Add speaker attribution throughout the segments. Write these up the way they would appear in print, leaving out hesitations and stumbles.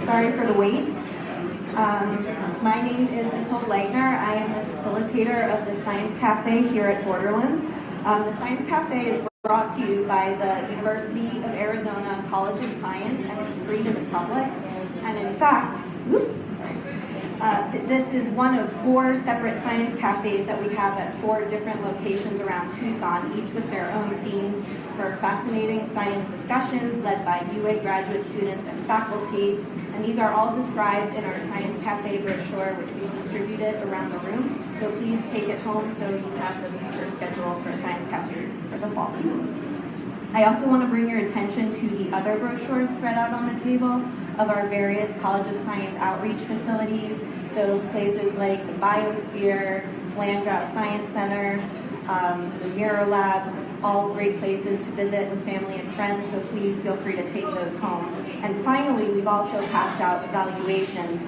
Speaker 1: Sorry for the wait. My name is Nicole Leitner. I am the facilitator of the Science Cafe here at Borderlands. The Science Cafe is brought to you by the University of Arizona College of Science, and it's free to the public. And in fact, this is one of 4 separate science cafes that we have at 4 different locations around Tucson, each with their own themes for fascinating science discussions led by UA graduate students and faculty. And these are all described in our Science Cafe brochure, which we distributed around the room. So please take it home so you have the future schedule for science cafes for the fall season. I also want to bring your attention to the other brochures spread out on the table of our various College of Science outreach facilities. So places like the Biosphere, Landgraf Science Center, the Mirror Lab, all great places to visit with family and friends, so please feel free to take those home. And finally, we've also passed out evaluations,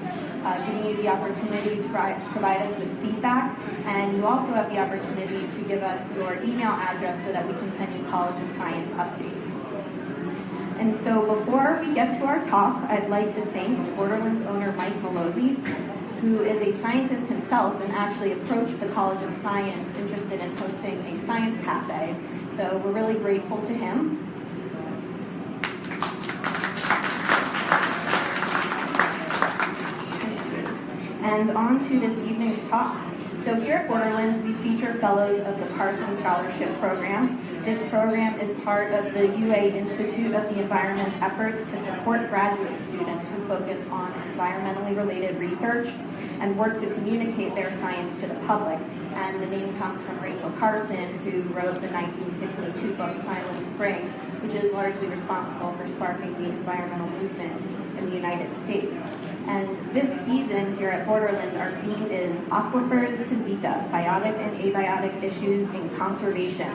Speaker 1: giving you the opportunity to provide us with feedback, and you also have the opportunity to give us your email address so that we can send you College of Science updates. And so before we get to our talk, I'd like to thank Borderlands owner Mike Malozzi, who is a scientist himself and actually approached the College of Science interested in hosting a science cafe. So we're really grateful to him. And on to this evening's talk. So here at Borderlands, we feature fellows of the Carson Scholarship Program. This program is part of the UA Institute of the Environment's efforts to support graduate students who focus on environmentally related research and work to communicate their science to the public. And the name comes from Rachel Carson, who wrote the 1962 book Silent Spring, which is largely responsible for sparking the environmental movement in the United States. And this season here at Borderlands, our theme is Aquifers to Zika, Biotic and Abiotic Issues in Conservation,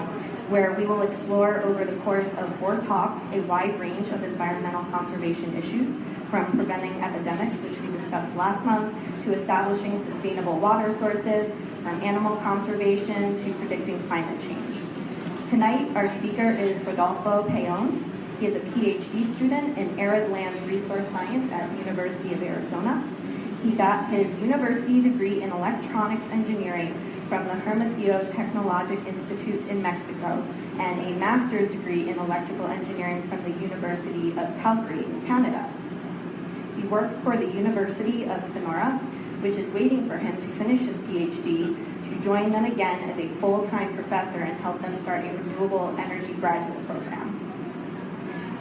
Speaker 1: where we will explore over the course of 4 talks a wide range of environmental conservation issues, from preventing epidemics, which we discussed last month, to establishing sustainable water sources, from animal conservation to predicting climate change. Tonight, our speaker is Rodolfo Peon. He is a PhD student in Arid Lands Resource Science at the University of Arizona. He got his university degree in electronics engineering from the Hermosillo Technologic Institute in Mexico and a master's degree in electrical engineering from the University of Calgary in Canada. He works for the University of Sonora, which is waiting for him to finish his PhD to join them again as a full-time professor and help them start a renewable energy graduate program.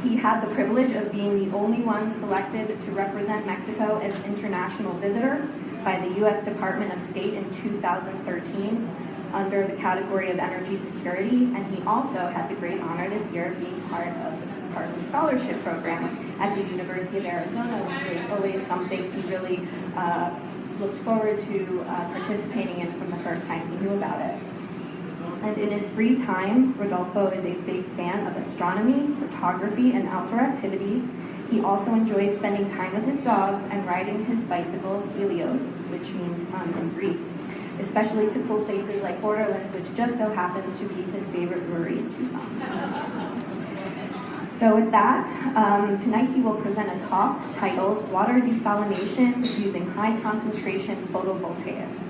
Speaker 1: He had the privilege of being the only one selected to represent Mexico as international visitor by the U.S. Department of State in 2013 under the category of energy security, and he also had the great honor this year of being part of the Carson Scholarship Program at the University of Arizona, which was always something he really looked forward to participating in from the first time he knew about it. And in his free time, Rodolfo is a big fan of astronomy, photography, and outdoor activities. He also enjoys spending time with his dogs and riding his bicycle, Helios, which means sun in Greek, especially to cool places like Borderlands, which just so happens to be his favorite brewery in Tucson. So with that, tonight he will present a talk titled Water Desalination Using High Concentration Photovoltaics,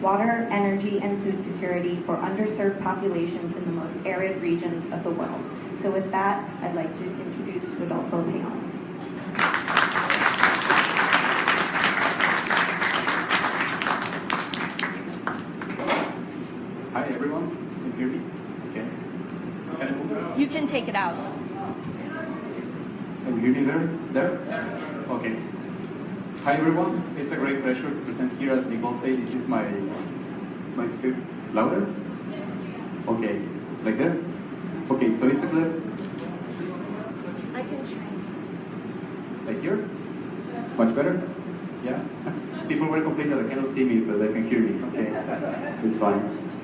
Speaker 1: Water, Energy, and Food Security for Underserved Populations in the Most Arid Regions of the World. So with that, I'd like to introduce Rodolfo Peon.
Speaker 2: Hi everyone, can you hear me? Okay. Can I move?
Speaker 1: You can take it out.
Speaker 2: Can you hear me there? Okay. Hi everyone, it's a great pleasure to present here. As Nicole said, this is my fifth. Louder? Okay, like that? Okay, so it's a clip.
Speaker 1: I can try.
Speaker 2: Like here? Much better? Yeah? People were complaining that they cannot see me, but they can hear me. Okay, it's fine.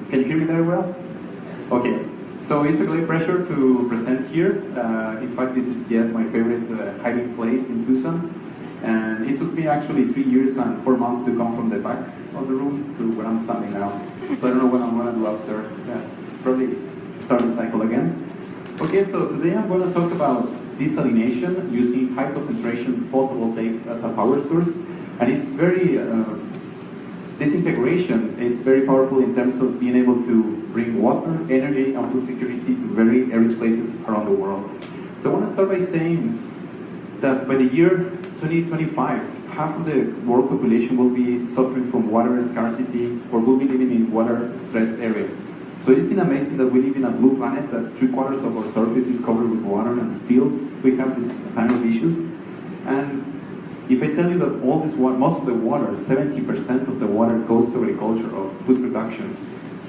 Speaker 2: Can you hear me very well? Okay, so it's a great pleasure to present here. In fact, this is yet my favorite hiding place in Tucson. And it took me actually 3 years and 4 months to come from the back of the room to where I'm standing now. So I don't know what I'm going to do after. Yeah, probably start the cycle again. Okay, so today I'm going to talk about desalination using high concentration photovoltaics as a power source. And it's very, this integration, it's very powerful in terms of being able to bring water, energy, and food security to very arid places around the world. So I want to start by saying that by the year 2025, half of the world population will be suffering from water scarcity or will be living in water-stressed areas. So isn't it amazing that we live in a blue planet, that 3/4 of our surface is covered with water, and still we have this kind of issues? And if I tell you that all this water, most of the water, 70% of the water goes to agriculture or food production.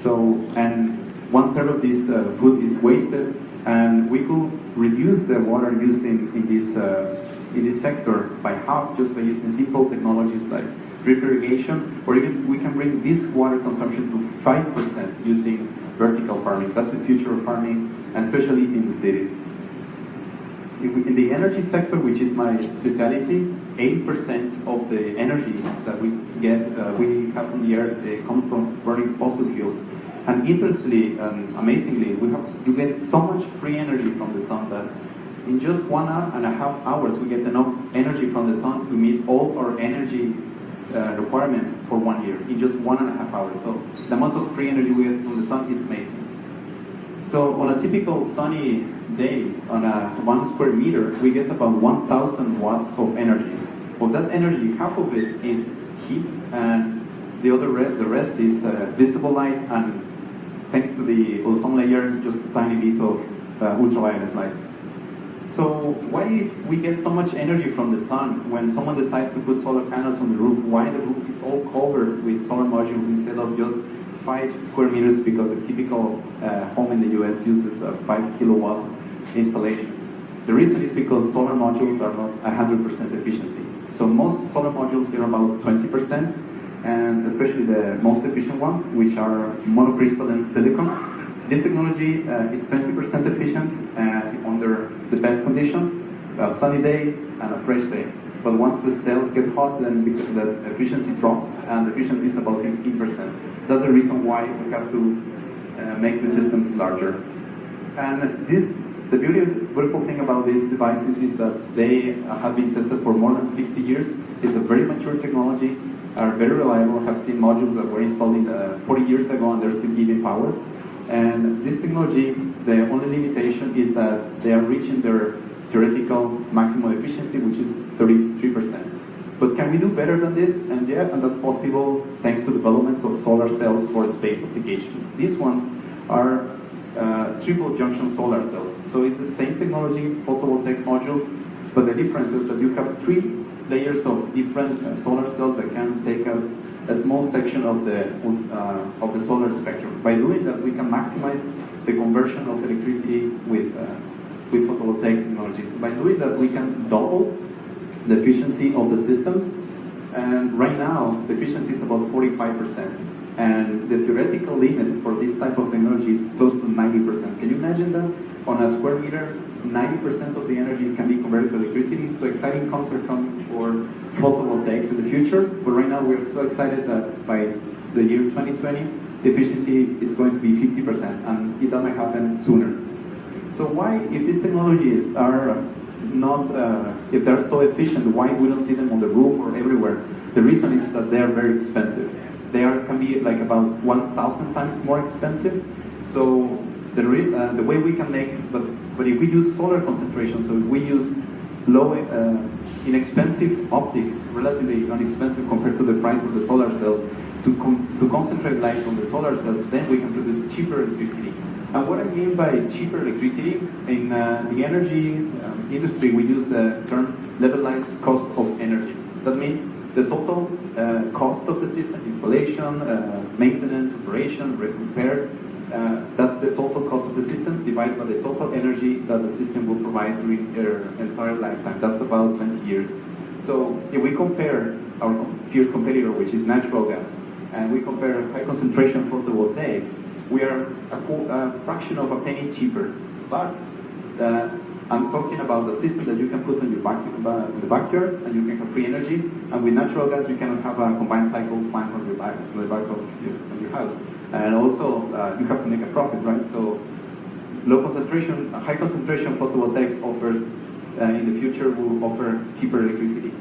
Speaker 2: So, and 1/3 of this food is wasted, and we could reduce the water use in this sector by half just by using simple technologies like drip irrigation, or even we can bring this water consumption to 5% using vertical farming. That's the future of farming, and especially in the cities. In the energy sector, which is my specialty, 80% of the energy that we get, we have from the earth, comes from burning fossil fuels. And interestingly, amazingly, you get so much free energy from the sun that in just 1.5 hours, we get enough energy from the sun to meet all our energy requirements for 1 year, in just 1.5 hours. So the amount of free energy we get from the sun is amazing. So on a typical sunny day, on a 1 square meter, we get about 1,000 watts of energy. Well, that energy, half of it is heat, and the rest is visible light, and thanks to the ozone layer, just a tiny bit of ultraviolet light. So why, if we get so much energy from the sun, when someone decides to put solar panels on the roof, why the roof is all covered with solar modules instead of just 5 square meters, because the typical home in the US uses a 5 kilowatt installation. The reason is because solar modules are not 100% efficiency. So most solar modules are about 20%, and especially the most efficient ones, which are monocrystalline silicon. This technology is 20% efficient under the best conditions, a sunny day and a fresh day. But once the cells get hot, then the efficiency drops, and the efficiency is about 15%. That's the reason why we have to make the systems larger. And the beautiful thing about these devices is that they have been tested for more than 60 years. It's a very mature technology, are very reliable. I've seen modules that were installed 40 years ago, and they're still giving power. And this technology, the only limitation is that they are reaching their theoretical maximum efficiency, which is 33%. But can we do better than this? And yeah, and that's possible thanks to developments of solar cells for space applications. These ones are triple junction solar cells. So it's the same technology, photovoltaic modules, but the difference is that you have 3 layers of different solar cells that can take a small section of the solar spectrum. By doing that, we can maximize the conversion of electricity with photovoltaic technology. By doing that, we can double the efficiency of the systems. And right now, the efficiency is about 45%. And the theoretical limit for this type of technology is close to 90%. Can you imagine that? On a square meter, 90% of the energy can be converted to electricity. So exciting concepts coming for photovoltaics in the future. But right now, we're so excited that by the year 2020, the efficiency is going to be 50%, and it doesn't happen sooner. So why, if these technologies are not, if they're so efficient, why we don't see them on the roof or everywhere? The reason is that they are very expensive. They can be like about 1,000 times more expensive. So the way we can make, but if we use solar concentration, so if we use low, inexpensive optics, relatively inexpensive compared to the price of the solar cells, to concentrate light on the solar cells, then we can produce cheaper electricity. And what I mean by cheaper electricity, in the energy industry, we use the term levelized cost of energy. That means the total cost of the system, installation, maintenance, operation, repairs, that's the total cost of the system divided by the total energy that the system will provide during their entire lifetime. That's about 20 years. So if we compare our fierce competitor, which is natural gas, and we compare high concentration photovoltaics, we are a fraction of a penny cheaper. But I'm talking about the system that you can put on your in the backyard, and you can have free energy. And with natural gas, you cannot have a combined cycle plant on the back of your house. And also, you have to make a profit, right? So, high concentration photovoltaics offers in the future will offer cheaper electricity.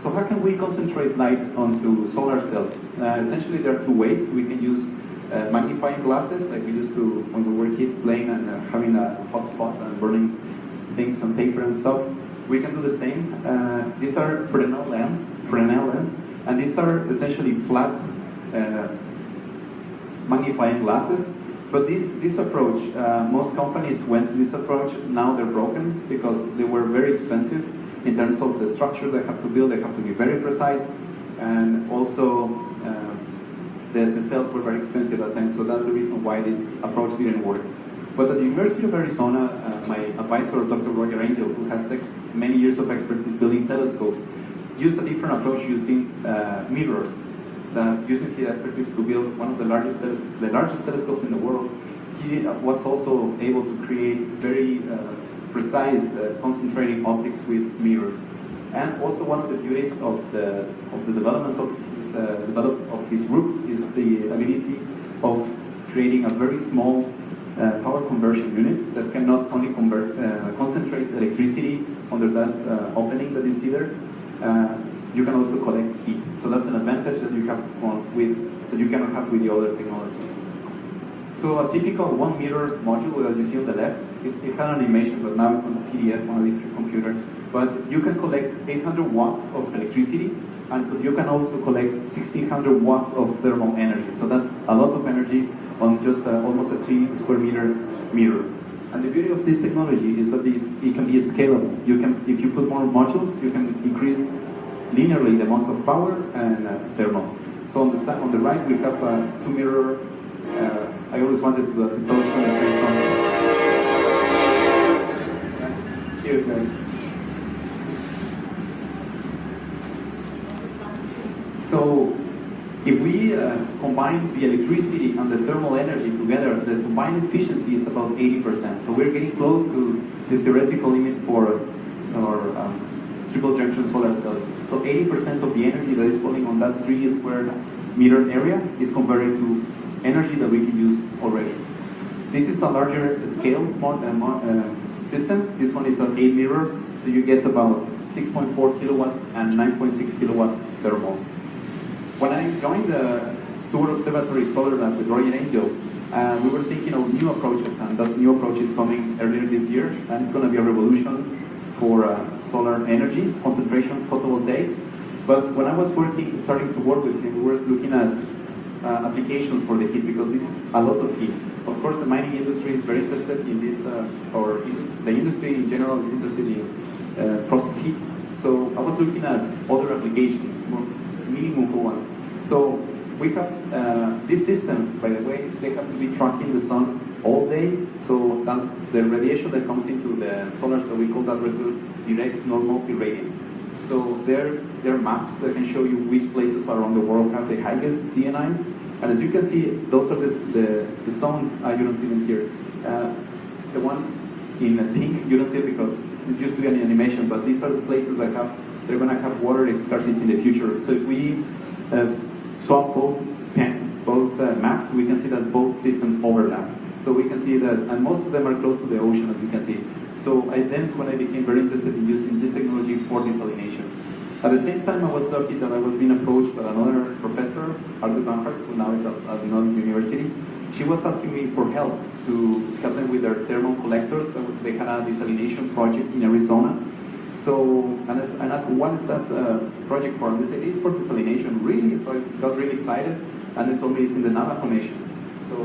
Speaker 2: So how can we concentrate light onto solar cells? Essentially, there are two ways. We can use magnifying glasses, like we used to when we were kids playing and having a hot spot and burning things on paper and stuff. We can do the same. These are Fresnel lens, and these are essentially flat magnifying glasses. But this approach, most companies went to this approach. Now they're broken because they were very expensive in terms of the structure they have to build. They have to be very precise, and also the cells were very expensive at times. So that's the reason why this approach didn't work. But at the University of Arizona, my advisor, Dr. Roger Angel, who has many years of expertise building telescopes, used a different approach using mirrors. That uses his expertise to build one of the largest telescopes in the world. He was also able to create very precise concentrating optics with mirrors. And also one of the beauties of the developments of his group is the ability of creating a very small power conversion unit that can not only concentrate electricity under that opening that you see there. You can also collect heat. So that's an advantage that you have that you cannot have with the other technology. So a typical 1 meter module that you see on the left, it had an animation, but now it's on a PDF on a different computer. But you can collect 800 watts of electricity, and you can also collect 1600 watts of thermal energy. So that's a lot of energy on just almost a 3 square meter mirror. And the beauty of this technology is that it can be scalable. You can, if you put more modules, you can increase linearly the amount of power and thermal. So on the right we have a 2 mirror. I always wanted to tell us when the Cheers, guys. So if we combine the electricity and the thermal energy together, the combined efficiency is about 80%. So we're getting close to the theoretical limit for our triple junction solar cells. So 80% of the energy that is falling on that 3 square meter area is converted to energy that we can use already. This is a larger scale system. This one is an 8 mirror, so you get about 6.4 kilowatts and 9.6 kilowatts thermal. When I joined the Stewart Observatory Solar Lab with Roger Angel, we were thinking of new approaches, and that new approach is coming earlier this year, and it's going to be a revolution for solar energy, concentration photovoltaics. But when I was starting to work with him, we were looking at applications for the heat, because this is a lot of heat. Of course, the mining industry is very interested in this, the industry in general is interested in process heat. So I was looking at other applications, more meaningful ones. So we have these systems, by the way, they have to be tracking the sun all day, so that the radiation that comes into the solar cell, we call that resource direct normal irradiance. So there are maps that can show you which places around the world have the highest DNI. And as you can see, those are the zones, you don't see them here. The one in pink, you don't see it because it's used to be an animation, but these are the places that they're going to have water scarcity in the future. So if we swap both maps, we can see that both systems overlap. So we can see that, and most of them are close to the ocean, as you can see. So that's when I became very interested in using this technology for desalination. At the same time, I was lucky that I was being approached by another professor, Arid, who now is at another university. She was asking me for help to help them with their thermal collectors. They had a desalination project in Arizona. So, and I asked, what is that project for? And they said, it's for desalination. Really? So I got really excited, and they told me it's in the Navajo Nation. So,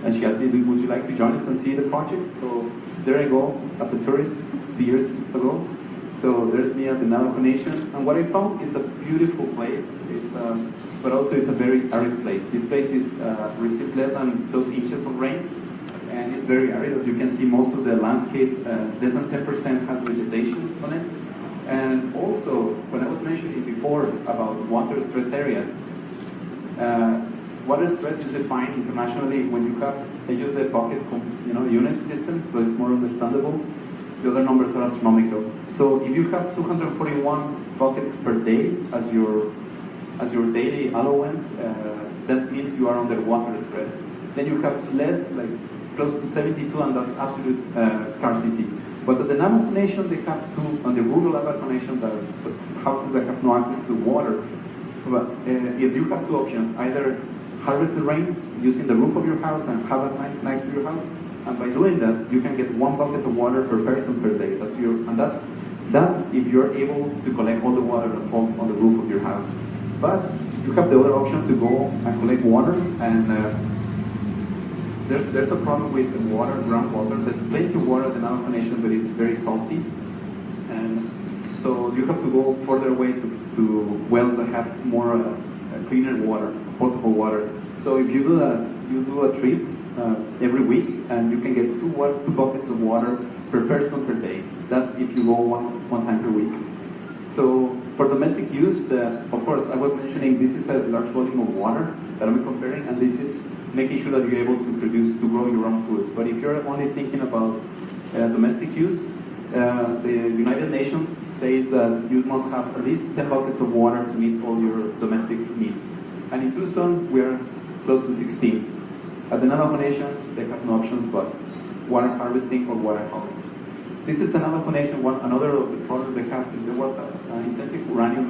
Speaker 2: and she asked me, would you like to join us and see the project? So there I go, as a tourist 2 years ago. So there's me at the Navajo Nation. And what I found is a beautiful place, but also it's a very arid place. This place receives less than 12 inches of rain, and it's very arid. As you can see, most of the landscape, less than 10% has vegetation on it. And also, when I was mentioning before about water stress areas, water stress is defined internationally when they use the bucket unit system, so it's more understandable. The other numbers are astronomical. So if you have 241 buckets per day as your daily allowance, that means you are under water stress. Then you have less, like close to 72, and that's absolute scarcity. But at the Navajo Nation, they have two, on the rural Navajo Nation, the houses that have no access to water. But if you have two options, either harvest the rain using the roof of your house and have it next to your house, and by doing that, you can get 1 bucket of water per person per day. That's if you're able to collect all the water that falls on the roof of your house. But you have the other option to go and collect water, and there's a problem with the water, groundwater. There's plenty of water in the Navajo Nation, but it's very salty, and so you have to go further away to wells that have more cleaner water, potable water. So if you do that, you do a trip every week, and you can get two buckets of water per person per day. That's if you go one time per week. So for domestic use, of course, I was mentioning this is a large volume of water that I'm comparing, and this is making sure that you're able to grow your own food. But if you're only thinking about domestic use, the United Nations says that you must have at least 10 buckets of water to meet all your domestic needs. And in Tucson, we're close to 16. At the Navajo Nation, they have no options but water harvesting or water hauling. This is the Navajo Nation. Another of the problems they have. There was intensive uranium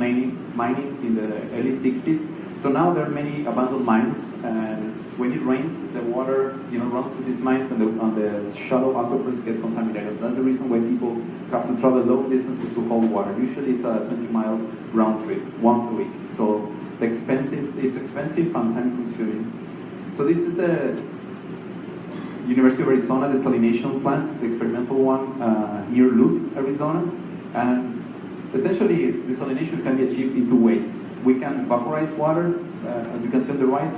Speaker 2: mining in the early 60s. So now there are many abandoned mines, and when it rains, the water runs through these mines, and the shallow aquifers get contaminated. That's the reason why people have to travel long distances to haul water. Usually it's a 20-mile round trip once a week. So it's expensive and time-consuming. So this is the University of Arizona desalination plant, the experimental one near Loop, Arizona. And essentially, desalination can be achieved in two ways. We can vaporize water, as you can see on the right,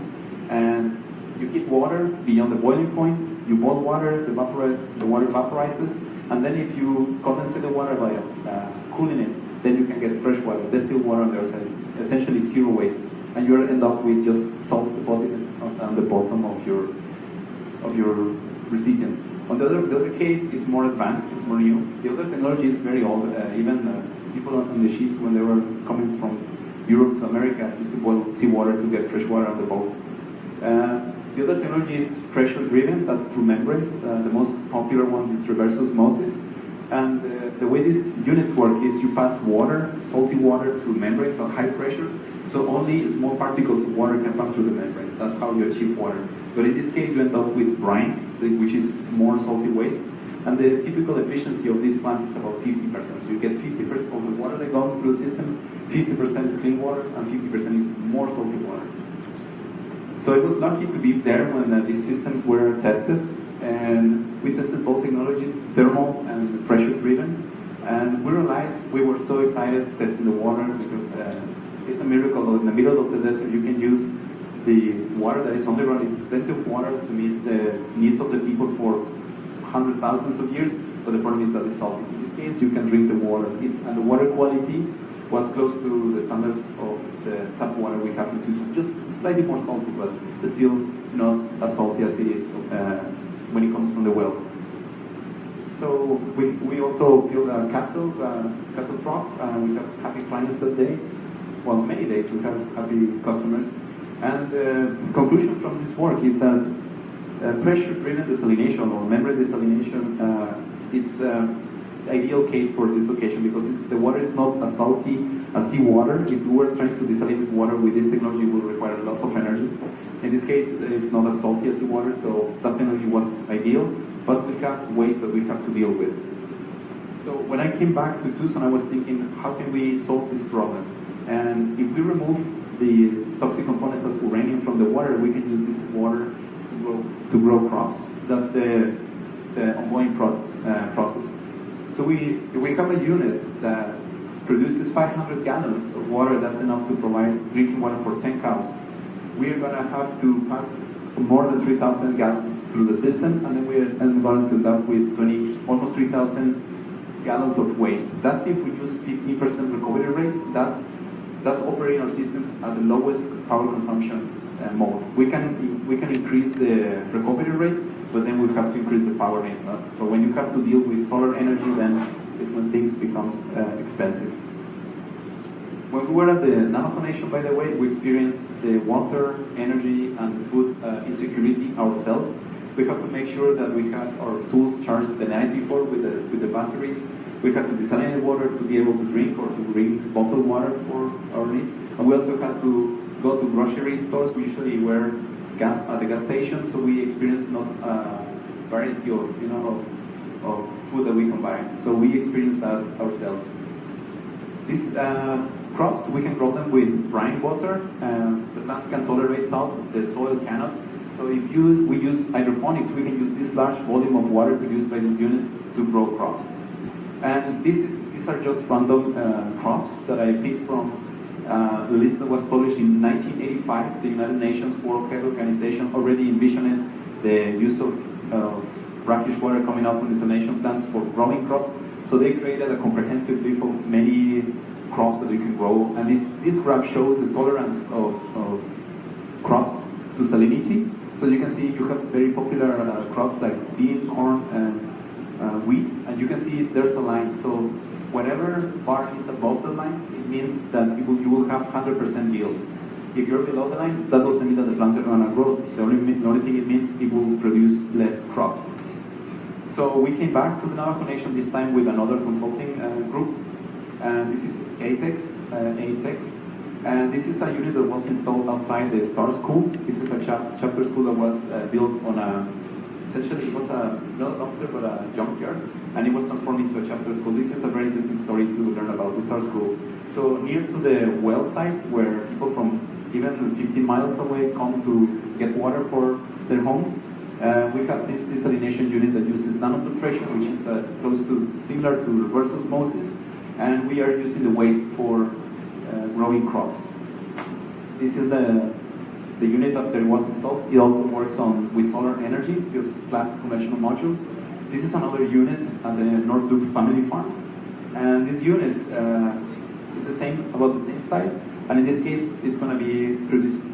Speaker 2: and you heat water beyond the boiling point. You boil water, the water vaporizes, and then if you condensate the water by cooling it, then you can get fresh water, distilled water on the other side, essentially zero waste. And you end up with just salts deposited on the bottom of your recipient. On the other case is more advanced, it's more new. The other technology is very old. Even people on the ships, when they were coming from Europe to America, used to boil seawater to get fresh water on the boats. The other technology is pressure-driven, that's through membranes. The most popular one is reverse osmosis. And the way these units work is you pass water, salty water, through membranes at high pressures, so only small particles of water can pass through the membranes. That's how you achieve water. But in this case, you end up with brine, which is more salty waste. And the typical efficiency of these plants is about 50%. So you get 50% of the water that goes through the system, 50% is clean water, and 50% is more salty water. So I was lucky to be there when these systems were tested. And we tested both technologies, thermal and pressure-driven. And we realized we were so excited testing the water because it's a miracle that in the middle of the desert you can use the water that is underground. It's plenty of water to meet the needs of the people for hundreds, thousands of years, but the problem is that it's salty. In this case, you can drink the water. And the water quality was close to the standards of the tap water we have in Tucson. Just slightly more salty, but still not as salty as it is when it comes from the well. So we also filled a cattle trough. We have happy clients that day. Well, many days we have happy customers. And the conclusion from this work is that pressure-driven desalination or membrane desalination is the ideal case for this location because the water is not as salty as seawater. If we were trying to desalinate water with this technology, it would require lots of energy. In this case, it's not as salty as seawater, so that technology was ideal, but we have ways that we have to deal with. So when I came back to Tucson, I was thinking, how can we solve this problem? And if we remove the toxic components as uranium from the water, we can use this water to grow crops. That's the ongoing process. So we have a unit that produces 500 gallons of water. That's enough to provide drinking water for 10 cows. We are going to have to pass more than 3,000 gallons through the system, and then we are going to end up with almost 3,000 gallons of waste. That's if we use 15% recovery rate. That's operating our systems at the lowest power consumption mode. We can increase the recovery rate, but then we have to increase the power rates. So when you have to deal with solar energy, then it's when things becomes expensive. When we were at the Navajo Nation, by the way, we experienced the water, energy, and food insecurity ourselves. We have to make sure that we have our tools charged the night before with the batteries. We have to desalinate water to be able to drink or to bring bottled water for our needs. And we also have to go to grocery stores. We usually wear gas at the gas station, so we experience not a variety of of food that we can buy. So we experience that ourselves. These crops, we can grow them with brine water. The plants can tolerate salt, the soil cannot. So if we use hydroponics, we can use this large volume of water produced by these units to grow crops. And these are just random crops that I picked from the list that was published in 1985. The United Nations World Health Organization already envisioned the use of brackish water coming out from desalination plants for growing crops. So they created a comprehensive list of many crops that you can grow. And this graph shows the tolerance of crops to salinity. So you can see you have very popular crops like bean, corn, and wheat, and you can see there's a line. So whatever bar is above the line, it means that you will have 100% yield. If you're below the line, that doesn't mean that the plants are going to grow. The only thing it means it will produce less crops. So we came back to the Navajo Nation this time with another consulting group, and this is Apex, ATEC. And this is a unit that was installed outside the STAR school. This is a chapter school that was built on essentially it was not a dumpster but a junkyard, and it was transformed into a chapter school. This is a very interesting story to learn about the STAR school. So near to the well site, where people from even 15 miles away come to get water for their homes, we have this desalination unit that uses nanofiltration, which is close to similar to reverse osmosis, and we are using the waste for growing crops. This is the unit after it was installed. It also works with solar energy, just flat conventional modules. This is another unit at the North Loop Family Farms, and this unit is about the same size, and in this case, it's going to be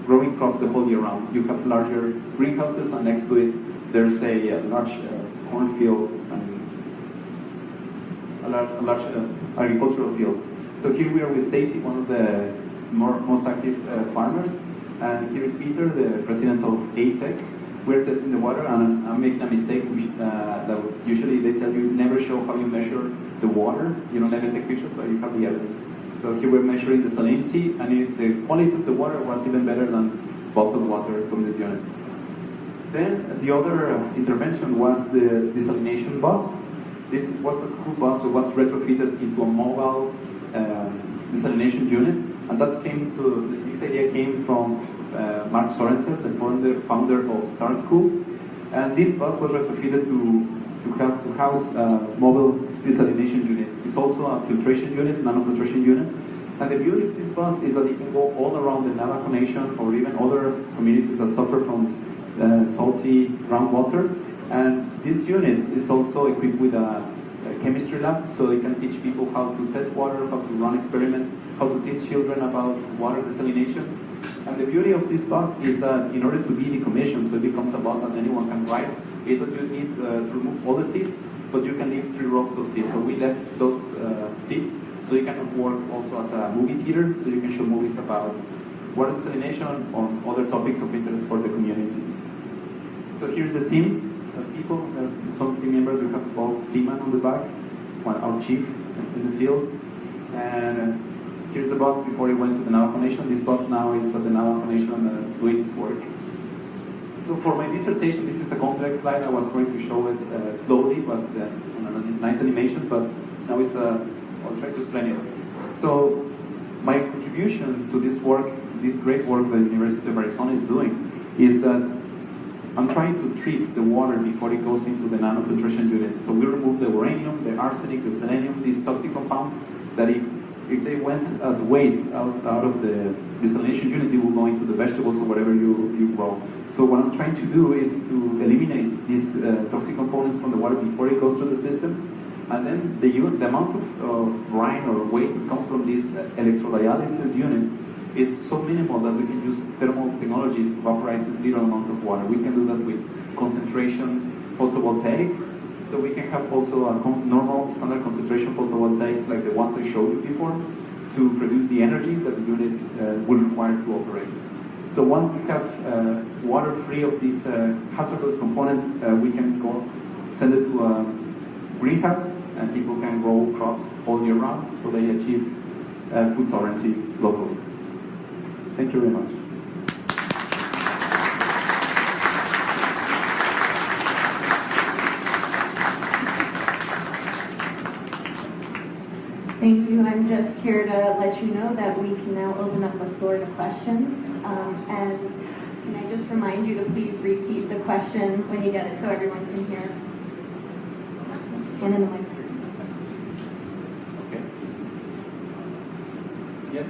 Speaker 2: growing crops the whole year round. You have larger greenhouses, and next to it, there's a large cornfield and a large agricultural field. So here we are with Stacy, one of the most active farmers, and here is Peter, the president of ATEC. We're testing the water, and I'm making a mistake that usually they tell you never show how you measure the water. You don't never take pictures, but you have the evidence. So here we're measuring the salinity, and the quality of the water was even better than bottled water from this unit. Then the other intervention was the Desalination Bus. This was a school bus that was retrofitted into a mobile desalination unit, and this idea came from Mark Sorensen, the founder of STAR School, and this bus was retrofitted to house a mobile desalination unit. It's also a filtration unit, nanofiltration unit, and the beauty of this bus is that it can go all around the Navajo Nation or even other communities that suffer from salty groundwater. And this unit is also equipped with a chemistry lab, so it can teach people how to test water, how to run experiments, how to teach children about water desalination. And the beauty of this bus is that in order to be decommissioned, so it becomes a bus that anyone can ride, is that you need to remove all the seats, but you can leave 3 rows of seats. So we left those seats, so it can work also as a movie theater, so you can show movies about water desalination on other topics of interest for the community. So here's the team of people. There's some team members. We have both seaman on the back, our chief in the field, and here's the bus before it went to the Navajo Nation. This bus now is at the Navajo Nation doing its work. So for my dissertation, this is a complex slide. I was going to show it slowly, but on a nice animation, but now I'll try to explain it. So my contribution to this work, this great work that the University of Arizona is doing, is that I'm trying to treat the water before it goes into the nanofiltration unit. So we remove the uranium, the arsenic, the selenium, these toxic compounds that if they went as waste out of the desalination unit, they will go into the vegetables or whatever you grow. So what I'm trying to do is to eliminate these toxic components from the water before it goes through the system. And then the amount of brine or waste that comes from this electrodialysis unit is so minimal that we can use thermal technologies to vaporize this little amount of water. We can do that with concentration photovoltaics. So we can have also a normal standard concentration photovoltaics like the ones I showed you before to produce the energy that the unit will require to operate. So once we have water free of these hazardous components, we can go send it to a greenhouse, and people can grow crops all year round, so they achieve food sovereignty locally. Thank you very much.
Speaker 1: Thank you. I'm just here to let you know that we can now open up the floor to questions. And can I just remind you to please repeat the question when you get it so everyone can hear? Stand in the microphone.
Speaker 2: Okay. Yes?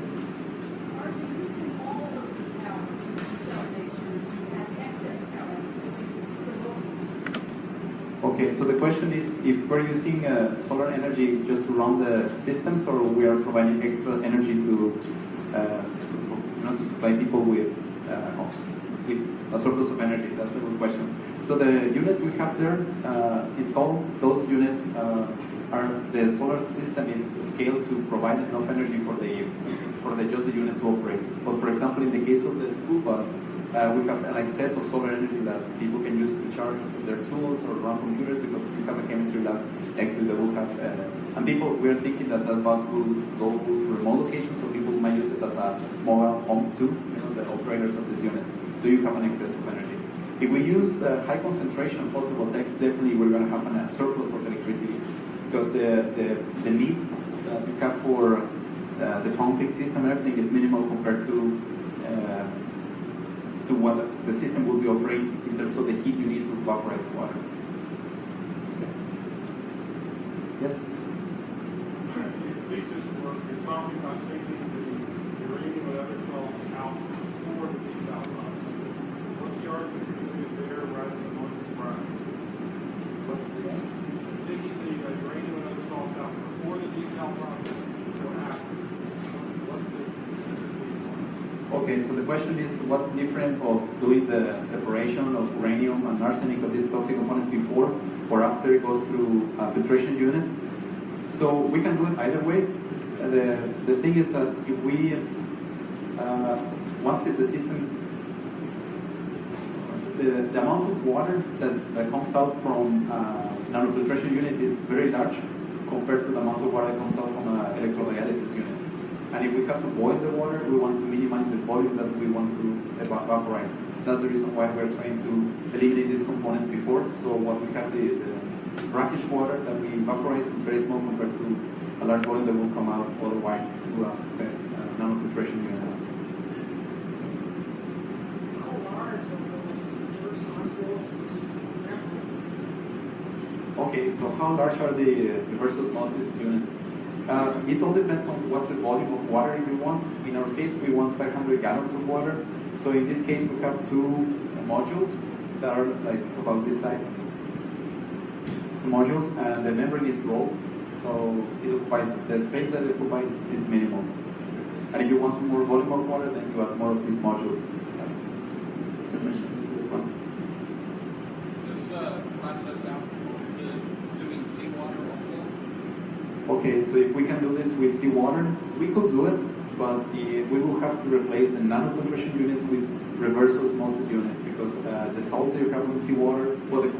Speaker 3: Are you using all of the power for desalination and excess power for local uses?
Speaker 2: Okay, so the question is if we're using solar energy just to run the systems, or we are providing extra energy to supply people with a surplus of energy. That's a good question. So the units we have there installed, those units the solar system is scaled to provide enough energy for just the unit to operate. But for example, in the case of the school bus, we have an excess of solar energy that people can use to charge their tools or run computers, because we have a chemistry lab next to it that will have, and we are thinking that bus will go to remote locations, so people might use it as a mobile home too, the operators of these units. So you have an excess of energy. If we use high concentration photovoltaics, definitely we're going to have a surplus of electricity, because the needs that you have for the pumping system and everything is minimal compared to what the system will be offering in terms of the heat you need to vaporize water. Yes?
Speaker 4: Thesis work, you're talking about taking the uranium and other salts out before the desal process. What's the argument for doing it there rather than once it's fried?
Speaker 2: What's the
Speaker 4: Taking the uranium and other salts out before the desal process or after? What's the
Speaker 2: Okay, so the question is, what's different of doing the separation of uranium and arsenic of these toxic components before or after it goes through a filtration unit? So we can do it either way. The thing is that if we, once the system, the amount of water that comes out from nanofiltration unit is very large compared to the amount of water that comes out from an electrodialysis unit. And if we have to boil the water, we want to minimize the volume that we want to vaporize. That's the reason why we're trying to eliminate these components before. So what we have, the brackish water that we vaporize is very small compared to a large volume that will come out otherwise through a nanofiltration unit.
Speaker 5: How large are those reverse osmosis membranes?
Speaker 2: Okay, so how large are the reverse osmosis units? It all depends on what's the volume of water you want. In our case, we want 500 gallons of water. So in this case, we have two modules that are like about this size. Two modules, and the membrane is rolled. So it occupies, the space that it occupies is minimal. And if you want more volume of water, then you add more of these modules.
Speaker 6: Is this process out to doing seawater also?
Speaker 2: Okay, so if we can do this with seawater, we could do it, but we will have to replace the nanofiltration units with reverse osmosis units, because the salts that you have in seawater, well, the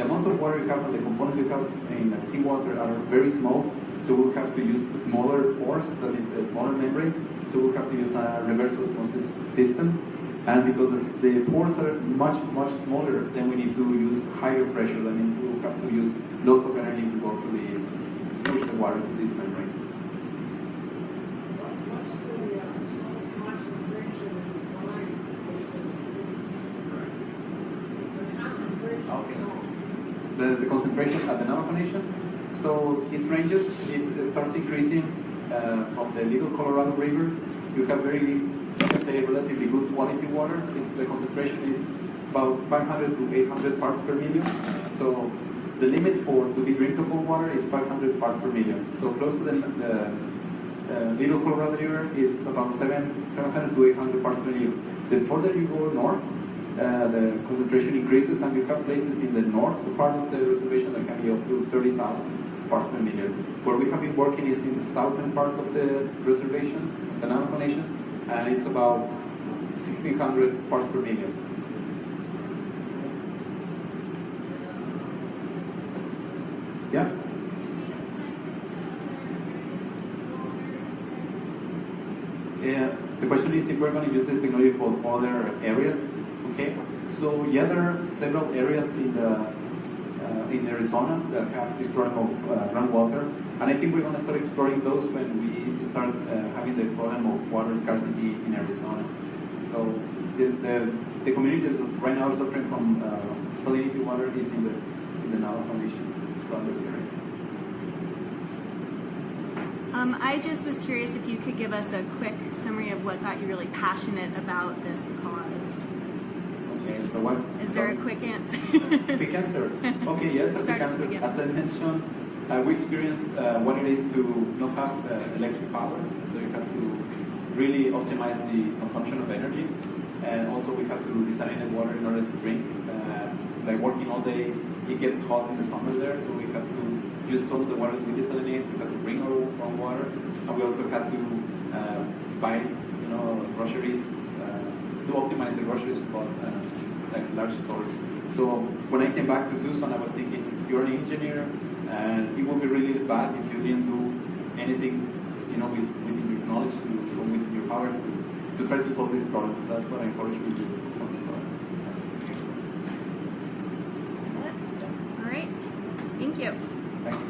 Speaker 2: amount of water you have and the components you have in seawater are very small, so we'll have to use smaller pores, that is smaller membranes, so we'll have to use a reverse osmosis system. And because the pores are much smaller, then we need to use higher pressure. That means we'll have to use lots of energy to go through to push the water to these membranes.
Speaker 5: What's the salt concentration in the brine the concentration of
Speaker 2: Okay.
Speaker 5: salt?
Speaker 2: The concentration at the Navajo Nation, so it ranges, it starts increasing from the Little Colorado River. You have very, you can say, relatively good quality water. The concentration is about 500 to 800 parts per million. So the limit to be drinkable water is 500 parts per million. So close to the Little Colorado River is about 700 to 800 parts per million. The further you go north, the concentration increases, and you have places in the north part of the reservation that can be up to 30,000 parts per million. Where we have been working is in the southern part of the reservation, the Navajo Nation, and it's about 1,600 parts per million. Yeah? The question is if we're going to use this technology for other areas. Okay, so yeah, there are several areas in Arizona that have this problem of groundwater, and I think we're going to start exploring those when we start having the problem of water scarcity in Arizona. So the communities that right now are suffering from salinity water is in the Navajo Nation from this area.
Speaker 7: I just was curious if you could give us a quick summary of what got you really passionate about this cause.
Speaker 2: Okay, so what?
Speaker 7: Is there a quick answer?
Speaker 2: Quick answer. Okay, yes, a quick answer. As I mentioned, we experience what it is to not have electric power, so you have to really optimize the consumption of energy, and also we have to desalinate water in order to drink. Like working all day, it gets hot in the summer there, so we have to use some of the water we desalinate. We have to bring our own water, and we also have to buy, groceries to optimize the groceries bought like large stores. So when I came back to Tucson, I was thinking, you're an engineer, and it would be really bad if you didn't do anything, within your knowledge, or within your power to try to solve this problem. So that's what I encourage you to do, solve this problem.
Speaker 7: All right. Thank you.
Speaker 2: Thanks.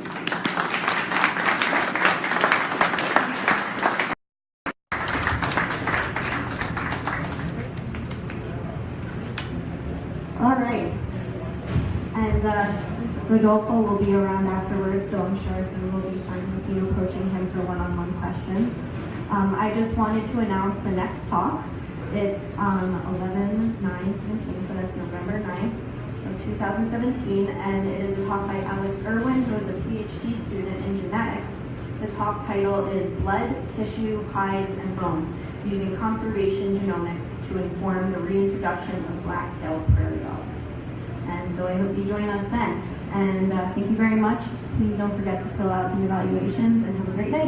Speaker 1: All right. And Rodolfo will be around afterwards, so I'm sure he will be fine with you approaching him for one-on-one questions. I just wanted to announce the next talk. It's 11/9/17, so that's November 9th of 2017, and it is a talk by Alex Irwin, who is a PhD student in genetics. The talk title is Blood, Tissue, Hides, and Bones, Using Conservation Genomics to Inform the Reintroduction of Black-tailed Prairie Dogs. And so I hope you join us then. And thank you very much. Please don't forget to fill out the evaluations, and have a great night.